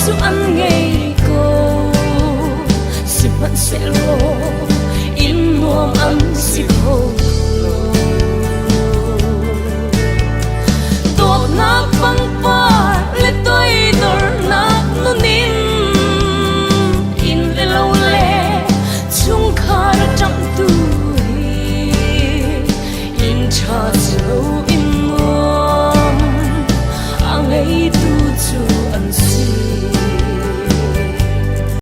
su ăn ngày cô sự bận sẽ lô in nuông âm sự hồ tốt nát băng pa lệ tôi đor nát nu nín in lệ lâu lệ chung khá ra trăng tuổi in cha dấu in nuông ngày